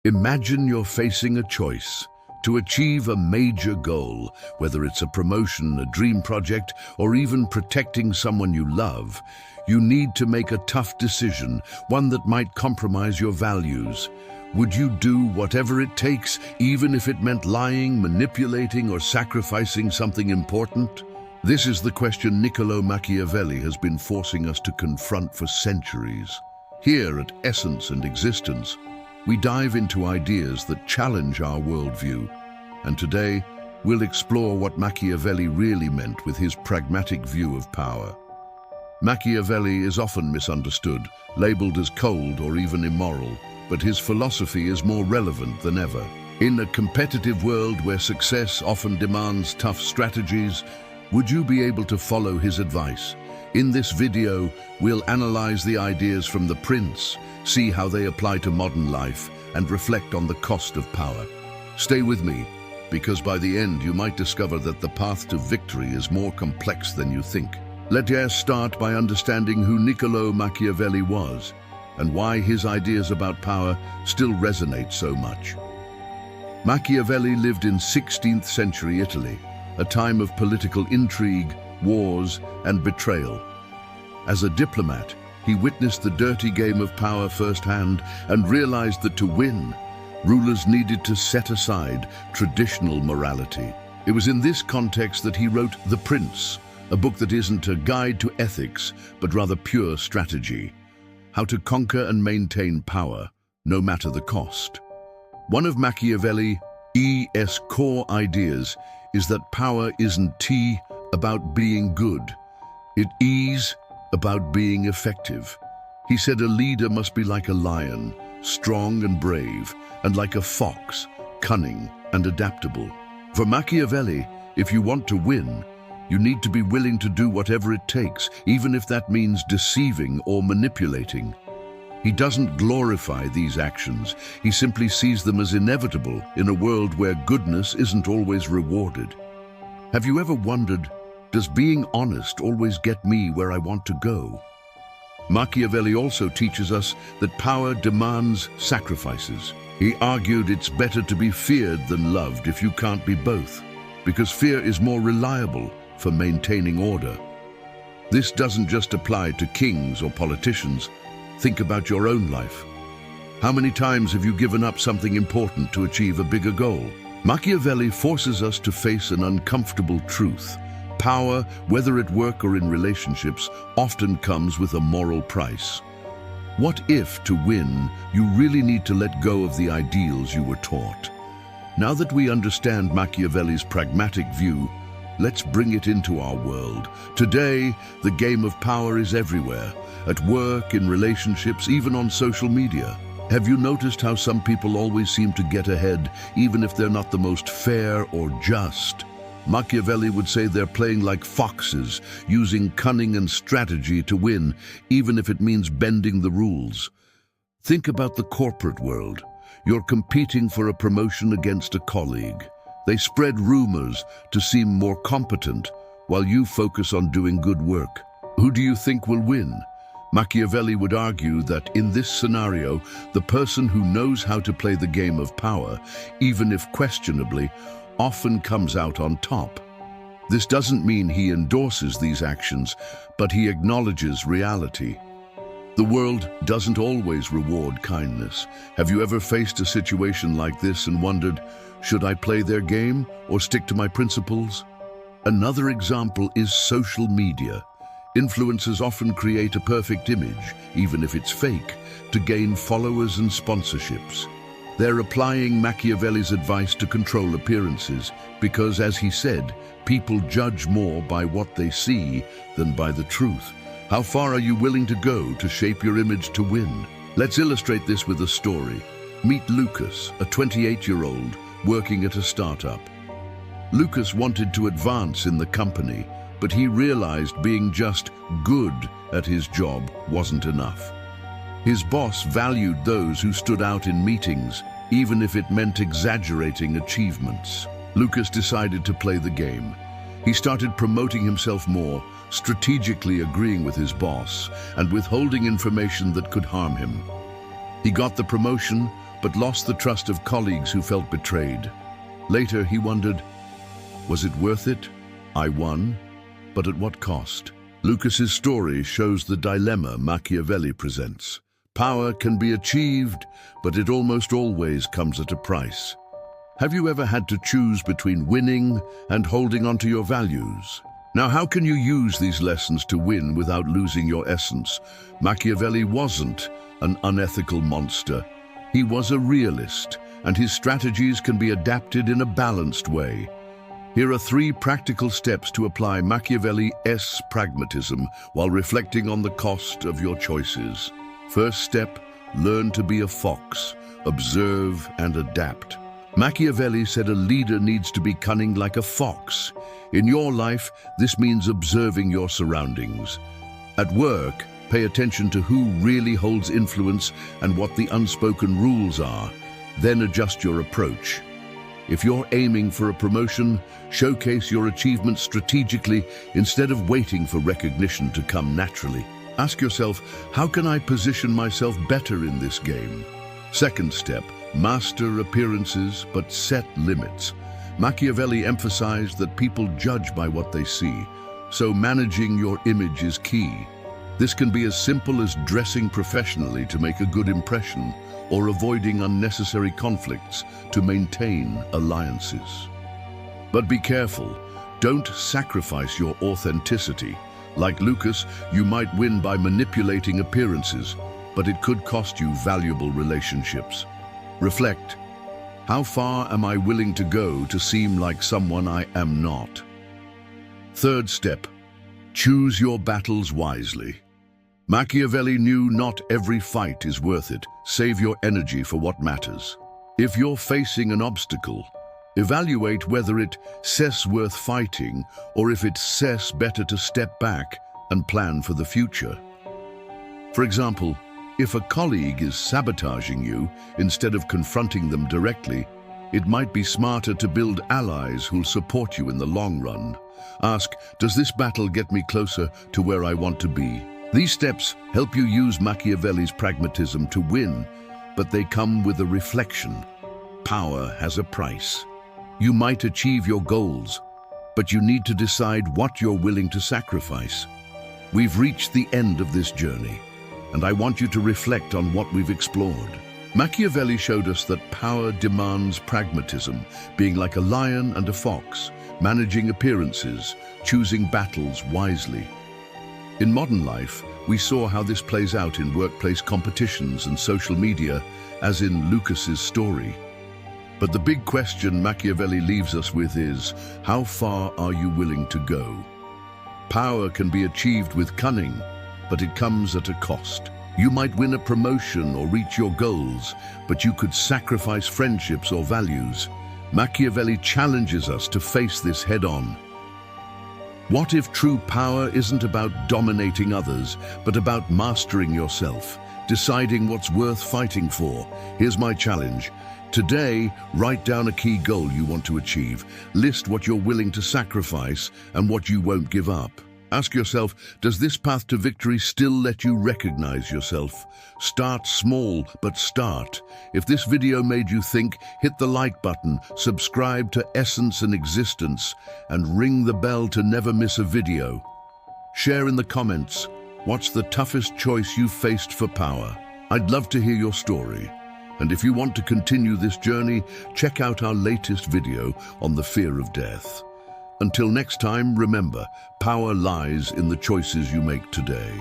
Imagine you're facing a choice. To achieve a major goal, whether it's a promotion, a dream project, or even protecting someone you love, you need to make a tough decision, one that might compromise your values. Would you do whatever it takes, even if it meant lying, manipulating, or sacrificing something important? This is the question Niccolo Machiavelli has been forcing us to confront for centuries. Here at Essence and Existence, we dive into ideas that challenge our worldview, and today we'll explore what Machiavelli really meant with his pragmatic view of power. Machiavelli is often misunderstood, labeled as cold or even immoral, but his philosophy is more relevant than ever. In a competitive world where success often demands tough strategies, would you be able to follow his advice? In this video, we'll analyze the ideas from the Prince, see how they apply to modern life, and reflect on the cost of power. Stay with me, because by the end you might discover that the path to victory is more complex than you think. Let us start by understanding who Niccolo Machiavelli was, and why his ideas about power still resonate so much. Machiavelli lived in 16th century Italy, a time of political intrigue, wars, and betrayal. As a diplomat, he witnessed the dirty game of power firsthand and realized that to win, rulers needed to set aside traditional morality. It was in this context that he wrote The Prince, a book that isn't a guide to ethics, but rather pure strategy. How to conquer and maintain power, no matter the cost. One of Machiavelli's core ideas is that power isn't about being good. It is about being effective. He said a leader must be like a lion, strong and brave, and like a fox, cunning and adaptable. For Machiavelli, if you want to win, you need to be willing to do whatever it takes, even if that means deceiving or manipulating. He doesn't glorify these actions. He simply sees them as inevitable in a world where goodness isn't always rewarded. Have you ever wondered, does being honest always get me where I want to go? Machiavelli also teaches us that power demands sacrifices. He argued it's better to be feared than loved if you can't be both, because fear is more reliable for maintaining order. This doesn't just apply to kings or politicians. Think about your own life. How many times have you given up something important to achieve a bigger goal? Machiavelli forces us to face an uncomfortable truth. Power, whether at work or in relationships, often comes with a moral price. What if, to win, you really need to let go of the ideals you were taught? Now that we understand Machiavelli's pragmatic view, let's bring it into our world. Today, the game of power is everywhere. At work, in relationships, even on social media. Have you noticed how some people always seem to get ahead, even if they're not the most fair or just? Machiavelli would say they're playing like foxes, using cunning and strategy to win, even if it means bending the rules. Think about the corporate world. You're competing for a promotion against a colleague. They spread rumors to seem more competent, while you focus on doing good work. Who do you think will win? Machiavelli would argue that in this scenario, the person who knows how to play the game of power, even if questionably, often comes out on top. This doesn't mean he endorses these actions, but he acknowledges reality. The world doesn't always reward kindness. Have you ever faced a situation like this and wondered, should I play their game or stick to my principles? Another example is social media. Influencers often create a perfect image, even if it's fake, to gain followers and sponsorships. They're applying Machiavelli's advice to control appearances because, as he said, people judge more by what they see than by the truth. How far are you willing to go to shape your image to win? Let's illustrate this with a story. Meet Lucas, a 28-year-old working at a startup. Lucas wanted to advance in the company, but he realized being just good at his job wasn't enough. His boss valued those who stood out in meetings, even if it meant exaggerating achievements. Lucas decided to play the game. He started promoting himself more, strategically agreeing with his boss, and withholding information that could harm him. He got the promotion, but lost the trust of colleagues who felt betrayed. Later, he wondered, was it worth it? I won, but at what cost? Lucas's story shows the dilemma Machiavelli presents. Power can be achieved, but it almost always comes at a price. Have you ever had to choose between winning and holding on to your values? Now, how can you use these lessons to win without losing your essence? Machiavelli wasn't an unethical monster. He was a realist, and his strategies can be adapted in a balanced way. Here are 3 practical steps to apply Machiavelli's pragmatism while reflecting on the cost of your choices. First step, learn to be a fox, observe and adapt. Machiavelli said a leader needs to be cunning like a fox. In your life, this means observing your surroundings. At work, pay attention to who really holds influence and what the unspoken rules are. Then adjust your approach. If you're aiming for a promotion, showcase your achievements strategically instead of waiting for recognition to come naturally. Ask yourself, how can I position myself better in this game? Second step, master appearances but set limits. Machiavelli emphasized that people judge by what they see, so managing your image is key. This can be as simple as dressing professionally to make a good impression, or avoiding unnecessary conflicts to maintain alliances. But be careful, don't sacrifice your authenticity. Like Lucas, you might win by manipulating appearances, but it could cost you valuable relationships. Reflect, how far am I willing to go to seem like someone I am not? Third step, choose your battles wisely. Machiavelli knew not every fight is worth it. Save your energy for what matters. If you're facing an obstacle, evaluate whether it's worth fighting or if it's better to step back and plan for the future. For example, if a colleague is sabotaging you instead of confronting them directly, it might be smarter to build allies who'll support you in the long run. Ask, does this battle get me closer to where I want to be? These steps help you use Machiavelli's pragmatism to win, but they come with a reflection. Power has a price. You might achieve your goals, but you need to decide what you're willing to sacrifice. We've reached the end of this journey, and I want you to reflect on what we've explored. Machiavelli showed us that power demands pragmatism, being like a lion and a fox, managing appearances, choosing battles wisely. In modern life, we saw how this plays out in workplace competitions and social media, as in Lucas's story. But the big question Machiavelli leaves us with is, how far are you willing to go? Power can be achieved with cunning, but it comes at a cost. You might win a promotion or reach your goals, but you could sacrifice friendships or values. Machiavelli challenges us to face this head-on. What if true power isn't about dominating others, but about mastering yourself, deciding what's worth fighting for? Here's my challenge. Today, write down a key goal you want to achieve. List what you're willing to sacrifice and what you won't give up. Ask yourself, does this path to victory still let you recognize yourself? Start small, but start. If this video made you think, hit the like button, subscribe to Essence and Existence, and ring the bell to never miss a video. Share in the comments, what's the toughest choice you've faced for power? I'd love to hear your story. And if you want to continue this journey, check out our latest video on the fear of death. Until next time, remember, power lies in the choices you make today.